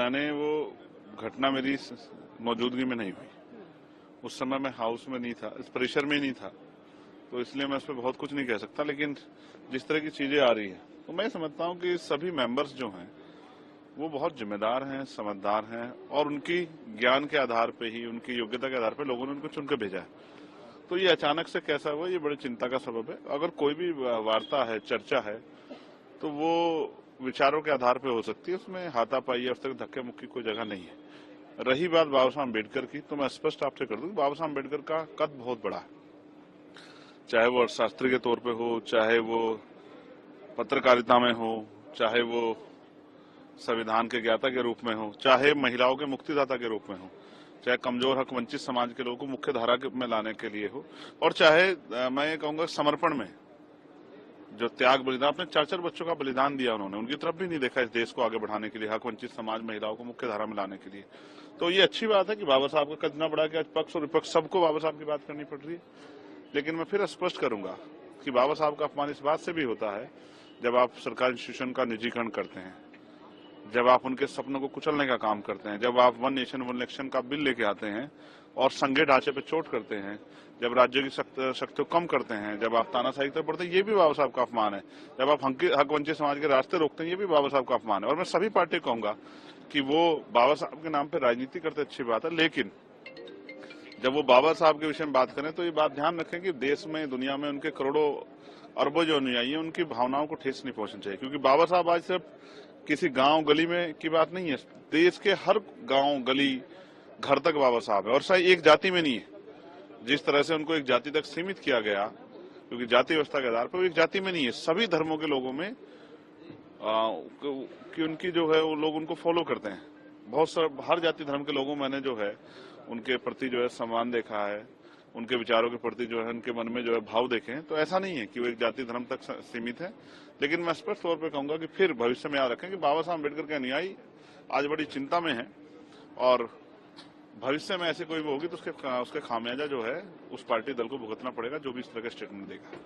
मैंने वो घटना मेरी मौजूदगी में नहीं हुई। उस समय मैं हाउस में नहीं था, इस प्रेशर में नहीं था, तो इसलिए मैं उस पर बहुत कुछ नहीं कह सकता। लेकिन जिस तरह की चीजें आ रही है तो मैं समझता हूँ कि सभी मेंबर्स जो हैं वो बहुत जिम्मेदार हैं, समझदार हैं और उनकी ज्ञान के आधार पे ही, उनकी योग्यता के आधार पे लोगों ने उनको चुन के भेजा है। तो ये अचानक से कैसा हुआ, ये बड़ी चिंता का सबब है। अगर कोई भी वार्ता है, चर्चा है, तो वो विचारों के आधार पे हो सकती है, उसमें हाथापाई या उस तक धक्के मुक्की कोई जगह नहीं है। रही बात बाबा साहब अम्बेडकर की, तो मैं स्पष्ट आपसे कर दूं, बाबा साहब अम्बेडकर का कद बहुत बड़ा है। चाहे वो अर्थशास्त्री के तौर पे हो, चाहे वो पत्रकारिता में हो, चाहे वो संविधान के ज्ञाता के रूप में हो, चाहे महिलाओं के मुक्तिदाता के रूप में हो, चाहे कमजोर हक वंचित समाज के लोगों को मुख्य धारा में लाने के लिए हो, और चाहे मैं ये कहूंगा समर्पण में जो त्याग बलिदान, अपने 4-4 बच्चों का बलिदान दिया उन्होंने, उनकी तरफ भी नहीं देखा इस देश को आगे बढ़ाने के लिए, हक वंचित समाज, महिलाओं को मुख्य धारा में लाने के लिए। तो ये अच्छी बात है कि बाबा साहब का कद इतना बड़ा कि आज पक्ष और विपक्ष सबको बाबा साहब की बात करनी पड़ रही है। लेकिन मैं फिर स्पष्ट करूंगा कि बाबा साहब का अपमान इस बात से भी होता है जब आप सरकारी इंस्टीट्यूशन का निजीकरण करते हैं, जब आप उनके सपनों को कुचलने का काम करते हैं, जब आप वन नेशन वन इलेक्शन का बिल लेके आते हैं और संघीय ढांचे पे चोट करते हैं, जब राज्यों की शक्ति को कम करते हैं, जब आप तानाशाही तरफ बढ़ते हैं, ये भी बाबा साहब का अपमान है। जब आप हक वंचित समाज के रास्ते रोकते हैं, ये भी बाबा साहब का अपमान है। और मैं सभी पार्टी को कहूंगा कि वो बाबा साहब के नाम पे राजनीति करते अच्छी बात है, लेकिन जब वो बाबा साहब के विषय में बात करें तो ये बात ध्यान रखें कि देश में, दुनिया में उनके करोड़ों अरबों जो अनुयायी हैं, उनकी भावनाओं को ठेस नहीं पहुंचनी चाहिए। क्योंकि बाबा साहब आज सिर्फ किसी गांव गली में की बात नहीं है, देश के हर गांव गली घर तक बाबा साहब है। और सही एक जाति में नहीं है, जिस तरह से उनको एक जाति तक सीमित किया गया, क्योंकि जाति व्यवस्था के आधार पर वो एक जाति में नहीं है, सभी धर्मों के लोगों में कि उनकी जो है वो लोग उनको फॉलो करते हैं। हर जाति धर्म के लोगों मैंने जो है उनके प्रति जो है सम्मान देखा है, उनके विचारों के प्रति जो है उनके मन में जो है भाव देखे हैं। तो ऐसा नहीं है कि वो एक जाति धर्म तक सीमित है। लेकिन मैं स्पष्ट तौर पर कहूंगा कि फिर भविष्य में याद रखें कि बाबा साहब अम्बेडकर के अनुयायी आज बड़ी चिंता में है, और भविष्य में ऐसी कोई होगी तो उसके खामियाजा जो है उस पार्टी दल को भुगतना पड़ेगा, जो भी इस तरह के स्टेटमेंट देगा।